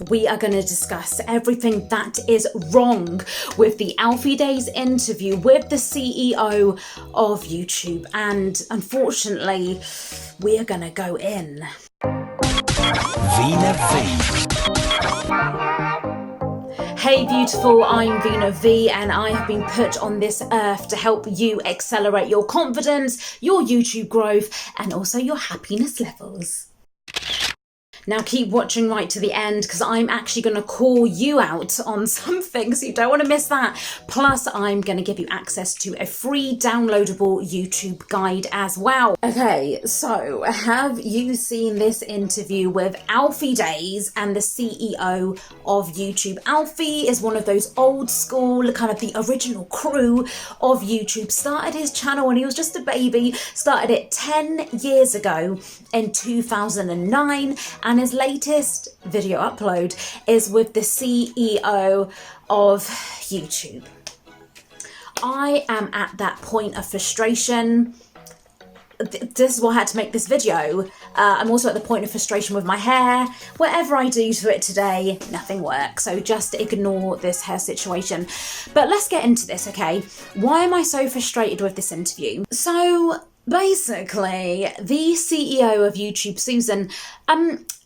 We are going to discuss everything that is wrong with the Alfie Deyes interview with the CEO of YouTube. And unfortunately, we are going to go in. Veena V. Hey beautiful, I'm Veena V and I have been put on this earth to help you accelerate your confidence, your YouTube growth, and also your happiness levels. Now keep watching right to the end because I'm actually going to call you out on something, so you don't want to miss that. Plus, I'm going to give you access to a free downloadable YouTube guide as well. Okay, so have you seen this interview with Alfie Deyes and the CEO of YouTube? Alfie is one of those old school, kind of the original crew of YouTube. Started his channel when he was just a baby, started it 10 years ago in 2009, and his latest video upload is with the CEO of YouTube. I am at that point of frustration. This is why I had to make this video. I'm also at the point of frustration with my hair. Whatever I do to it today, nothing works. So just ignore this hair situation. But let's get into this, okay? Why am I so frustrated with this interview? So basically, the CEO of YouTube, Susan,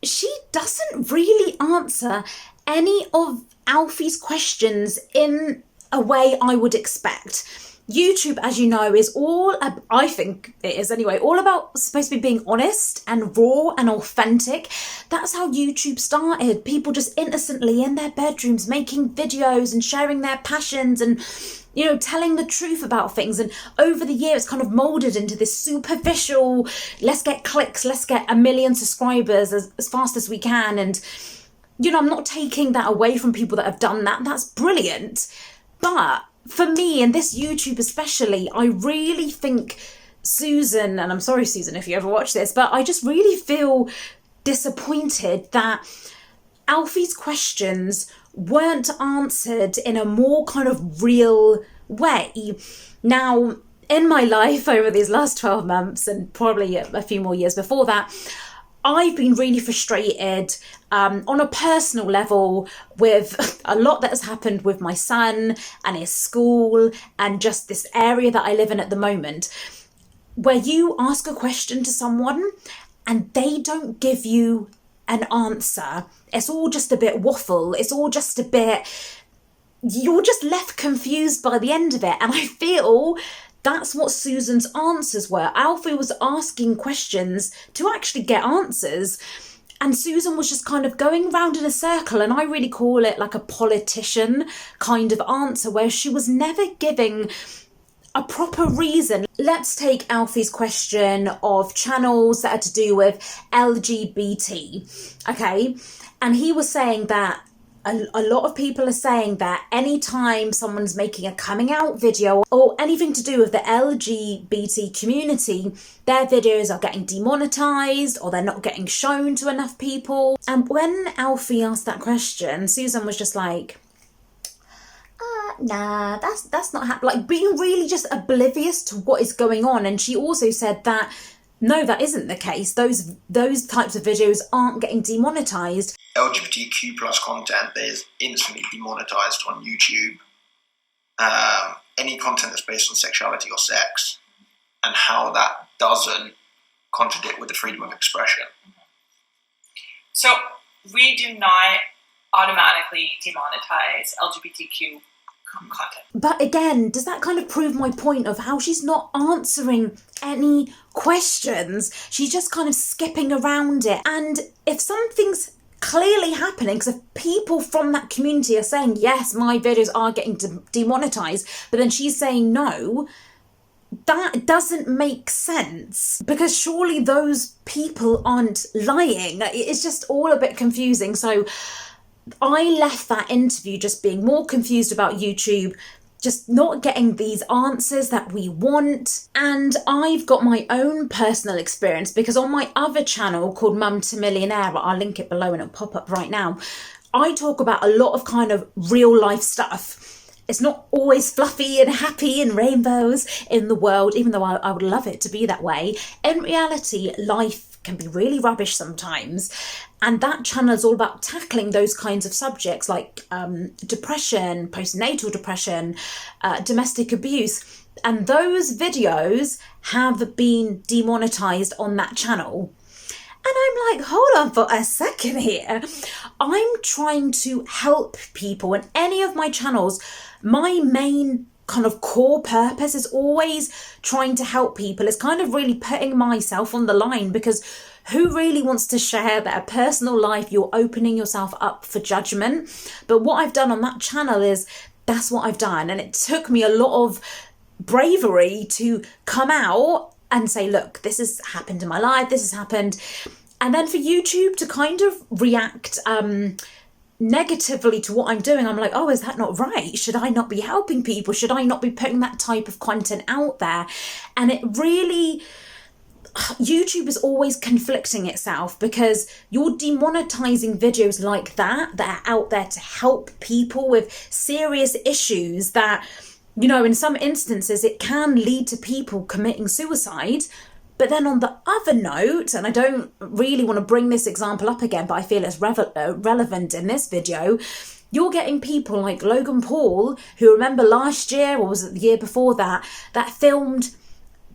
she doesn't really answer any of Alfie's questions in a way I would expect. YouTube, as you know, is all, I think it is anyway, all about supposed to be being honest and raw and authentic. That's how YouTube started. People just innocently in their bedrooms making videos and sharing their passions and, you know, telling the truth about things. And over the years, it's kind of molded into this superficial, let's get clicks, let's get 1 million subscribers as fast as we can. And, you know, I'm not taking that away from people that have done that. That's brilliant. But for me, and this YouTube especially, I really think Susan, and I'm sorry, Susan, if you ever watch this, but I just really feel disappointed that Alfie's questions weren't answered in a more kind of real way. Now, in my life over these last 12 months and probably a few more years before that, I've been really frustrated on a personal level with a lot that has happened with my son and his school and just this area that I live in at the moment, where you ask a question to someone and they don't give you an answer. It's all just a bit waffle. It's all just a bit, you're just left confused by the end of it. And I feel that's what Susan's answers were. Alfie was asking questions to actually get answers, and Susan was just kind of going around in a circle, and I really call it like a politician kind of answer, where she was never giving a proper reason. Let's take Alfie's question of channels that are to do with LGBT, okay? And he was saying that a lot of people are saying that anytime someone's making a coming out video or anything to do with the LGBT community, their videos are getting demonetized or they're not getting shown to enough people. And when Alfie asked that question, Susan was just like, nah, that's not happening. Like, being really just oblivious to what is going on. And she also said that, no, that isn't the case. Those types of videos aren't getting demonetized. LGBTQ plus content that is instantly demonetized on YouTube. Any content that's based on sexuality or sex, and how that doesn't contradict with the freedom of expression. So we do not automatically demonetize LGBTQ content. But again, does that kind of prove my point of how she's not answering any questions? She's just kind of skipping around it. And if something's clearly happening, because if people from that community are saying, yes, my videos are getting demonetized, but then she's saying no, that doesn't make sense, because surely those people aren't lying. It's just all a bit confusing. So I left that interview just being more confused about YouTube, just not getting these answers that we want. And I've got my own personal experience, because on my other channel called Mum to Millionaire, I'll link it below and it'll pop up right now, I talk about a lot of kind of real life stuff. It's not always fluffy and happy and rainbows in the world, even though I would love it to be that way. In reality, life can be really rubbish sometimes. And that channel is all about tackling those kinds of subjects like depression, postnatal depression, domestic abuse. And those videos have been demonetized on that channel. And I'm like, hold on for a second here. I'm trying to help people, and any of my channels, my main kind of core purpose is always trying to help people. It's kind of really putting myself on the line, because who really wants to share their personal life? You're opening yourself up for judgment. But what I've done on that channel is, that's what I've done. And it took me a lot of bravery to come out and say, look, this has happened in my life, this has happened. And then for YouTube to kind of react negatively to what I'm doing, I'm like, oh, is that not right? Should I not be helping people? Should I not be putting that type of content out there? And it really, YouTube is always conflicting itself, because you're demonetizing videos like that are out there to help people with serious issues that, you know, in some instances it can lead to people committing suicide. But then on the other note, and I don't really want to bring this example up again, but I feel it's relevant in this video, you're getting people like Logan Paul, who, remember last year, or was it the year before that, that filmed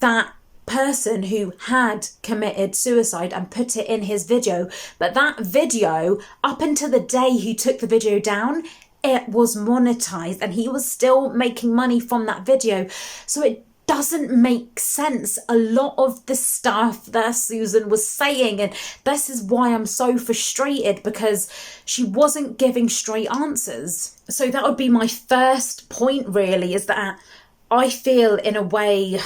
that person who had committed suicide and put it in his video. But that video, up until the day he took the video down, it was monetized and he was still making money from that video. So it doesn't make sense, a lot of the stuff that Susan was saying, and this is why I'm so frustrated, because she wasn't giving straight answers. So that would be my first point, really, is that I feel in a way,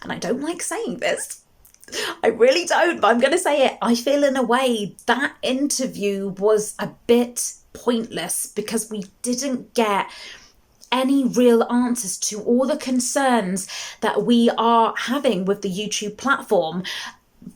and I don't like saying this, I really don't, but I'm going to say it, I feel in a way that interview was a bit pointless, because we didn't get any real answers to all the concerns that we are having with the YouTube platform.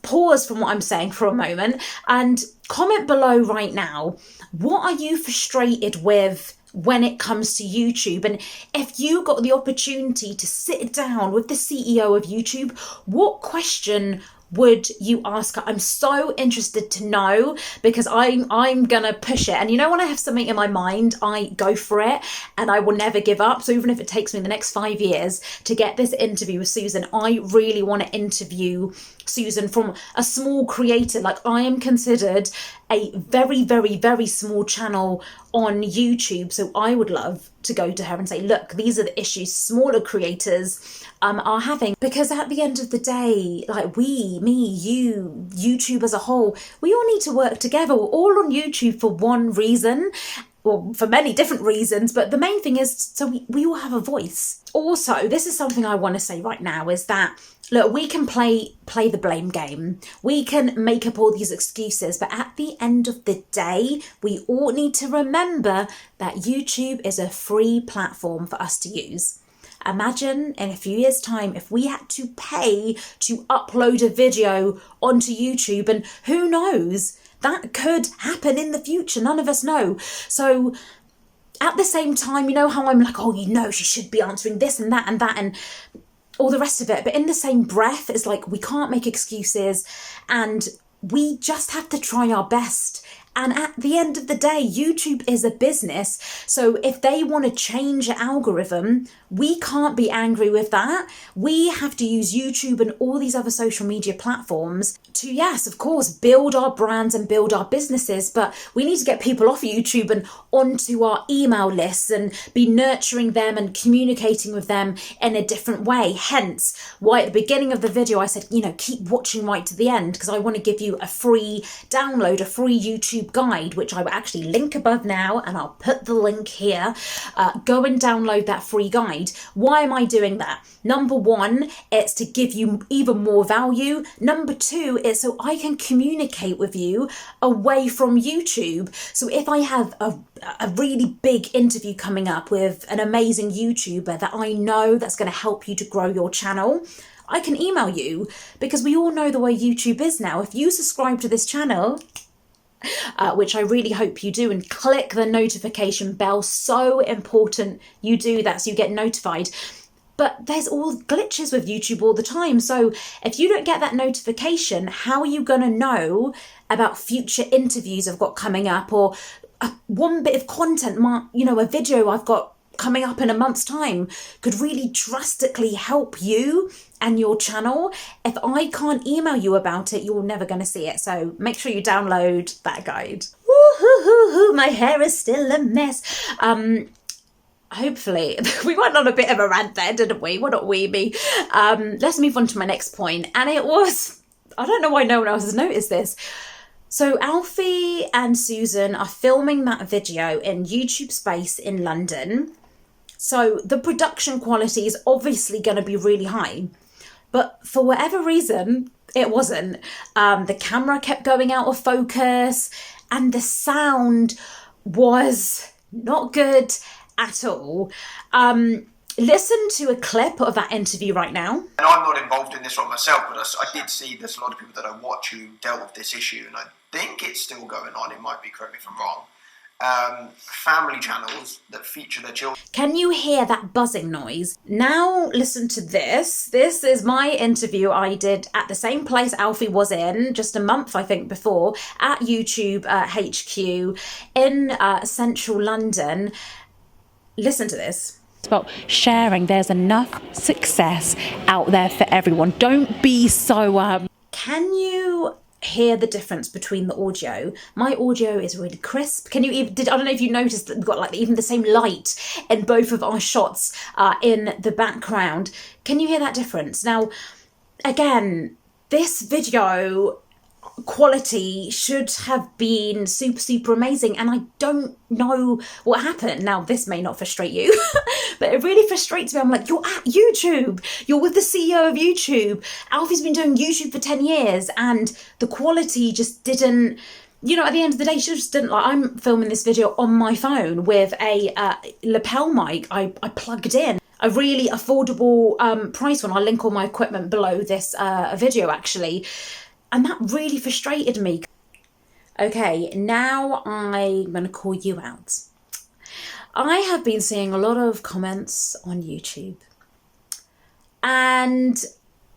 Pause from what I'm saying for a moment and comment below right now, what are you frustrated with when it comes to YouTube? And if you got the opportunity to sit down with the CEO of YouTube, what question would you ask her? I'm so interested to know, because I'm gonna push it. And you know, when I have something in my mind, I go for it and I will never give up. So even if it takes me the next 5 years to get this interview with Susan, I really want to interview Susan from a small creator. Like, I am considered a very, very, very small channel on YouTube. So I would love to go to her and say, look, these are the issues smaller creators are having. Because at the end of the day, like you, YouTube as a whole, we all need to work together. We're all on YouTube for one reason, or for many different reasons, but the main thing is so we all have a voice. Also, this is something I want to say right now, is that, look, we can play the blame game. We can make up all these excuses, but at the end of the day, we all need to remember that YouTube is a free platform for us to use. Imagine in a few years' time if we had to pay to upload a video onto YouTube, and who knows, that could happen in the future. None of us know. So at the same time, you know how I'm like, oh, you know, she should be answering this and that and all the rest of it. But in the same breath, it's like, we can't make excuses and we just have to try our best. And at the end of the day, YouTube is a business. So if they want to change the algorithm, we can't be angry with that. We have to use YouTube and all these other social media platforms to, yes, of course, build our brands and build our businesses. But we need to get people off YouTube and onto our email lists and be nurturing them and communicating with them in a different way. Hence why at the beginning of the video, I said, you know, keep watching right to the end, because I want to give you a free download, a free YouTube guide, which I will actually link above now, and I'll put the link here. Go and download that free guide. Why am I doing that? Number one, it's to give you even more value. Number two, is so I can communicate with you away from YouTube. So if I have a really big interview coming up with an amazing YouTuber that I know that's going to help you to grow your channel, I can email you, because we all know the way YouTube is now. If you subscribe to this channel, which I really hope you do, and click the notification bell, so important you do that so you get notified. but there's all glitches with YouTube all the time. So if you don't get that notification, how are you going to know about future interviews I've got coming up, or one bit of content, a video I've got coming up in a month's time could really drastically help you and your channel. If I can't email you about it, you're never going to see it. So make sure you download that guide. Woo-hoo-hoo-hoo, my hair is still a mess. Hopefully, we went on a bit of a rant there, didn't we? What not we, me. Let's move on to my next point. And it was, I don't know why no one else has noticed this. So Alfie and Susan are filming that video in YouTube Space in London. So the production quality is obviously going to be really high. But for whatever reason, it wasn't. The camera kept going out of focus and the sound was not good at all. Listen to a clip of that interview right now. And I'm not involved in this one myself, but I did see there's a lot of people that I watch who dealt with this issue, and I think it's still going on. It might be, correct me if I'm wrong. Family channels that feature their children. Can you hear that buzzing noise? Now listen to this. This is my interview I did at the same place Alfie was in just a month, I think, before, at YouTube HQ in central London. Listen to this. It's about sharing. There's enough success out there for everyone. Don't be so... Can you hear the difference between the audio? My audio is really crisp. Can you even... I don't know if you noticed that we've got like even the same light in both of our shots in the background. Can you hear that difference? Now, again, this video quality should have been super amazing, and I don't know what happened. Now this may not frustrate you but it really frustrates me. I'm like, you're at YouTube, you're with the CEO of YouTube. Alfie's been doing YouTube for 10 years and the quality just didn't, at the end of the day, she just didn't. Like, I'm filming this video on my phone with a lapel mic I plugged in, a really affordable price one. I'll link all my equipment below this video actually. And that really frustrated me. Okay, now I'm going to call you out. I have been seeing a lot of comments on YouTube. And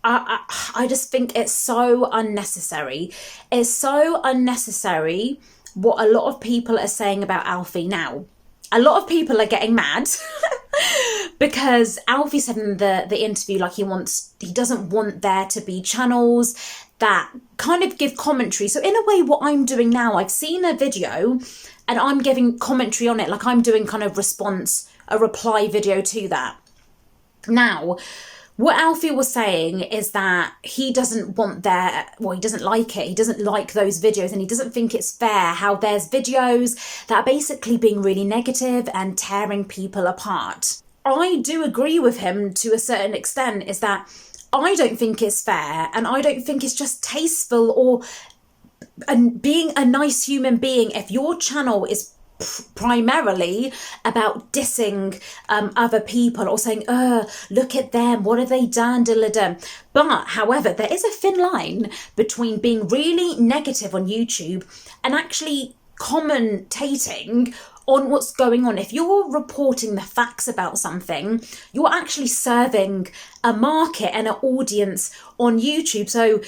I just think it's so unnecessary. It's so unnecessary what a lot of people are saying about Alfie now. A lot of people are getting mad because Alfie said in the interview, like, he doesn't want there to be channels that kind of give commentary. So in a way, what I'm doing now, I've seen a video and I'm giving commentary on it. Like, I'm doing kind of a reply video to that. Now, what Alfie was saying is that he doesn't want he doesn't like it. He doesn't like those videos and he doesn't think it's fair how there's videos that are basically being really negative and tearing people apart. I do agree with him to a certain extent, is that I don't think it's fair and I don't think it's just tasteful or being a nice human being if your channel is primarily about dissing other people or saying, look at them, what have they done, But however, there is a thin line between being really negative on YouTube and actually commentating on what's going on. If you're reporting the facts about something, you're actually serving a market and an audience on YouTube. So,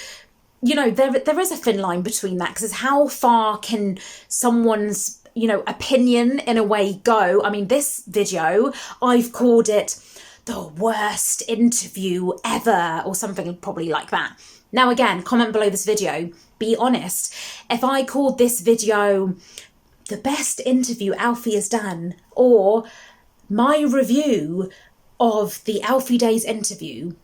there is a thin line between that, because how far can someone's opinion in a way go? I mean, this video, I've called it the worst interview ever or something probably like that. Now, again, comment below this video, be honest. If I called this video the best interview Alfie has done, or my review of the Alfie Deyes interview,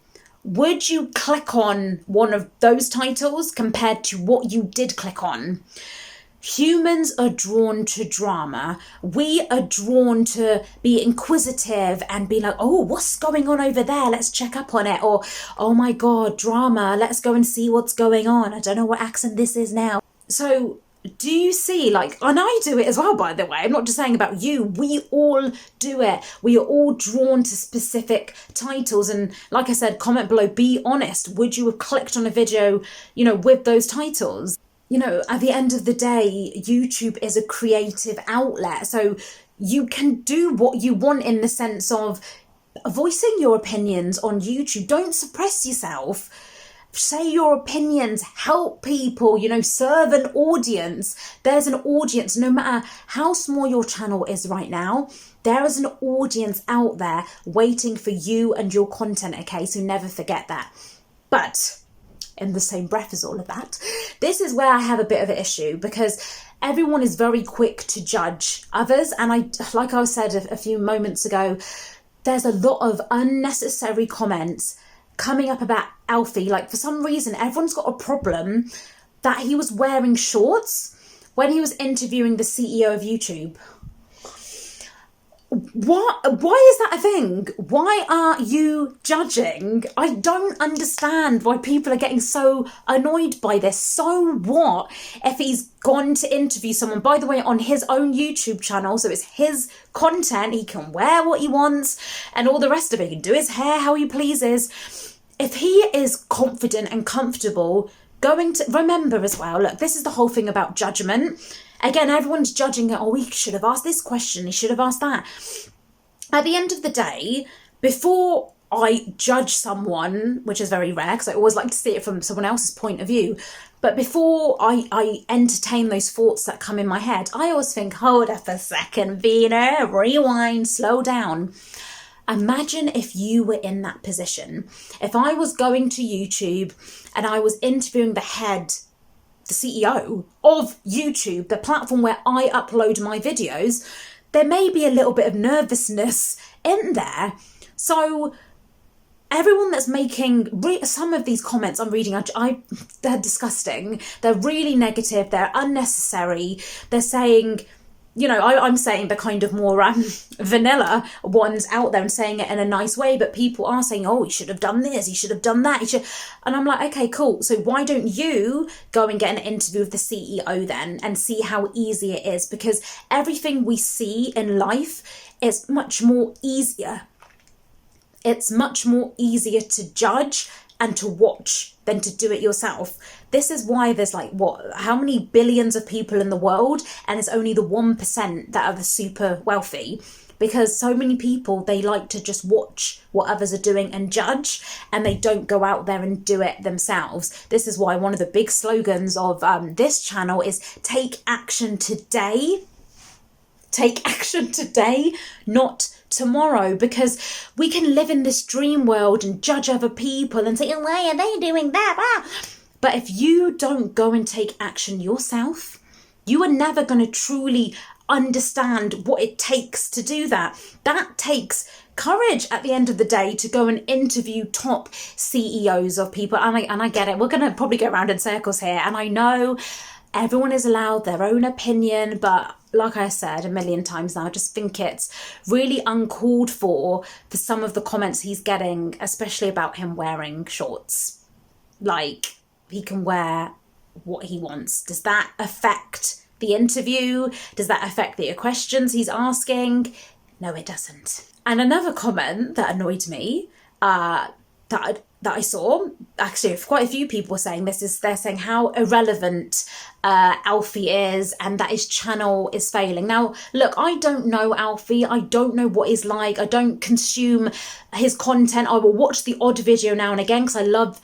would you click on one of those titles compared to what you did click on? Humans are drawn to drama. We are drawn to be inquisitive and be like, oh, what's going on over there? Let's check up on it. Or, oh my God, drama. Let's go and see what's going on. I don't know what accent this is now. So do you see, like, and I do it as well, by the way. I'm not just saying about you. We all do it. We are all drawn to specific titles. And like I said, comment below, be honest. Would you have clicked on a video, with those titles? At the end of the day, YouTube is a creative outlet. So you can do what you want in the sense of voicing your opinions on YouTube. Don't suppress yourself. Say your opinions, help people, serve an audience. There's an audience, no matter how small your channel is right now, there is an audience out there waiting for you and your content, okay? So never forget that. But in the same breath as all of that, this is where I have a bit of an issue, because everyone is very quick to judge others. And like I said a few moments ago, there's a lot of unnecessary comments coming up about Alfie. Like, for some reason, everyone's got a problem that he was wearing shorts when he was interviewing the CEO of YouTube. What? Why is that a thing? Why are you judging? I don't understand why people are getting so annoyed by this. So what if he's gone to interview someone, by the way, on his own YouTube channel, so it's his content, he can wear what he wants and all the rest of it, he can do his hair how he pleases. If he is confident and comfortable going to, remember as well, look, this is the whole thing about judgment. Again, everyone's judging it. Oh, he should have asked this question. He should have asked that. At the end of the day, before I judge someone, which is very rare because I always like to see it from someone else's point of view, but before I entertain those thoughts that come in my head, I always think, hold up a second, Veena, rewind, slow down. Imagine if you were in that position. If I was going to YouTube and I was interviewing the CEO of YouTube, the platform where I upload my videos, there may be a little bit of nervousness in there. So everyone that's making some of these comments I'm reading, they're disgusting. They're really negative. They're unnecessary. They're saying, I'm saying the kind of more vanilla ones out there and saying it in a nice way, but people are saying, oh, he should have done this, he should have done that, and I'm like, okay, cool. So why don't you go and get an interview with the CEO then and see how easy it is? Because everything we see in life is much more easier. It's much more easier to judge and to watch than to do it yourself. This is why there's how many billions of people in the world, and it's only the 1% that are the super wealthy, because so many people, they like to just watch what others are doing and judge, and they don't go out there and do it themselves. This is why one of the big slogans of this channel is take action today. Take action today, not tomorrow, because we can live in this dream world and judge other people and say, oh, why are they doing that? But if you don't go and take action yourself, you are never going to truly understand what it takes to do that. That takes courage at the end of the day to go and interview top CEOs of people. And I get it. We're going to probably go around in circles here. And I know everyone is allowed their own opinion, but like I said a million times now, I just think it's really uncalled for some of the comments he's getting, especially about him wearing shorts. Like, he can wear what he wants. Does that affect the interview? Does that affect the questions he's asking? No, it doesn't. And another comment that annoyed me, that I saw, actually quite a few people were saying this, is they're saying how irrelevant Alfie is and that his channel is failing. Now, look, I don't know Alfie. I don't know what he's like. I don't consume his content. I will watch the odd video now and again because I love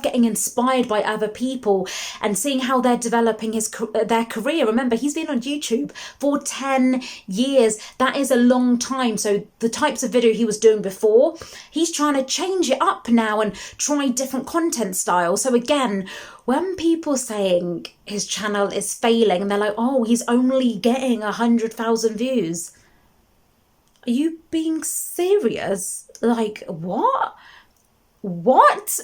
getting inspired by other people and seeing how they're developing their career. Remember, he's been on YouTube for 10 years. That is a long time. So the types of video he was doing before, he's trying to change it up now and try different content styles. So again, when people saying his channel is failing and they're like, oh, he's only getting 100,000 views. Are you being serious? Like, what? What?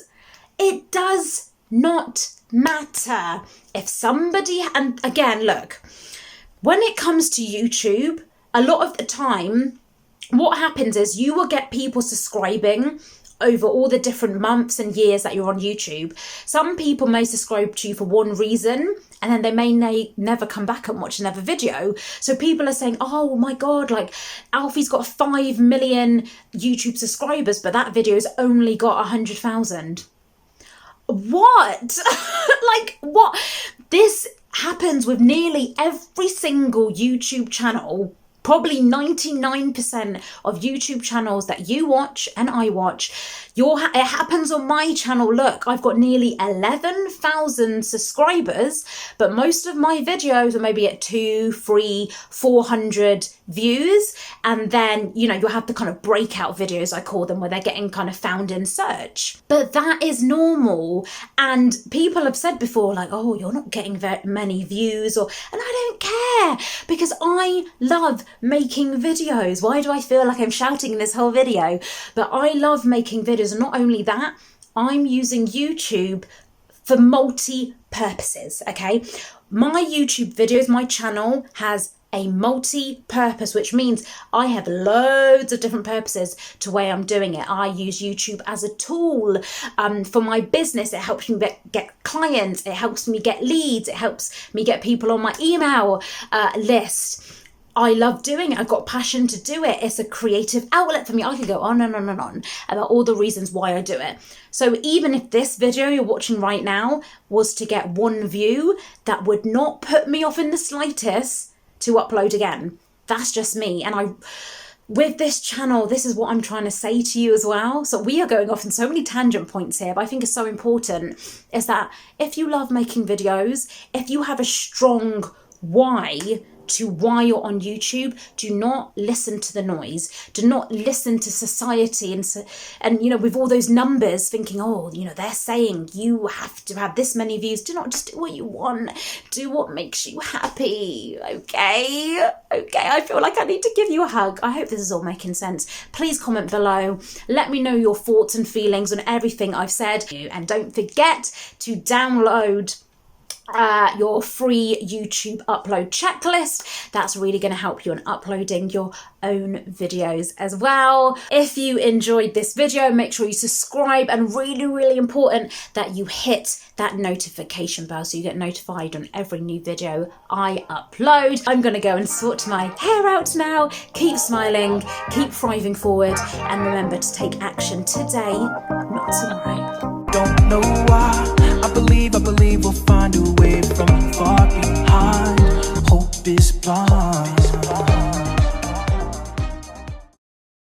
It does not matter. If somebody, and again, look, when it comes to YouTube, a lot of the time, what happens is you will get people subscribing over all the different months and years that you're on YouTube. Some people may subscribe to you for one reason, and then they may never come back and watch another video. So people are saying, oh my God, like Alfie's got 5 million YouTube subscribers, but that video's only got 100,000. What? Like, what? This happens with nearly every single YouTube channel Probably 99% of YouTube channels that you watch and I watch, it happens on my channel. Look, I've got nearly 11,000 subscribers, but most of my videos are maybe at 200, 300, 400 views. And then, you know, you'll have the kind of breakout videos, I call them, where they're getting kind of found in search. But that is normal. And people have said before, like, oh, you're not getting very many views, and I don't care, because I love making videos. Why do I feel like I'm shouting in this whole video? But I love making videos, and not only that, I'm using YouTube for multi-purposes, okay? My YouTube videos, my channel has a multi-purpose, which means I have loads of different purposes to why I'm doing it. I use YouTube as a tool for my business. It helps me get clients. It helps me get leads. It helps me get people on my email list. I love doing it. I've got passion to do it. It's a creative outlet for me. I could go on and on and on about all the reasons why I do it. So even if this video you're watching right now was to get 1 view, that would not put me off in the slightest to upload again. That's just me. And with this channel, this is what I'm trying to say to you as well. So we are going off in so many tangent points here, but I think it's so important, is that if you love making videos, if you have a strong why to why you're on YouTube, do not listen to the noise. Do not listen to society and you know, with all those numbers thinking, oh, you know, they're saying you have to have this many views. Do not just do what you want. Do what makes you happy. Okay? Okay, I feel like I need to give you a hug. I hope this is all making sense. Please comment below. Let me know your thoughts and feelings on everything I've said. And don't forget to download your free YouTube upload checklist. That's really going to help you in uploading your own videos as well. If you enjoyed this video, make sure you subscribe, and really, really important that you hit that notification bell so you get notified on every new video I upload. I'm going to go and sort my hair out now. Keep smiling, keep thriving forward, and remember to take action today, not tomorrow. Don't know why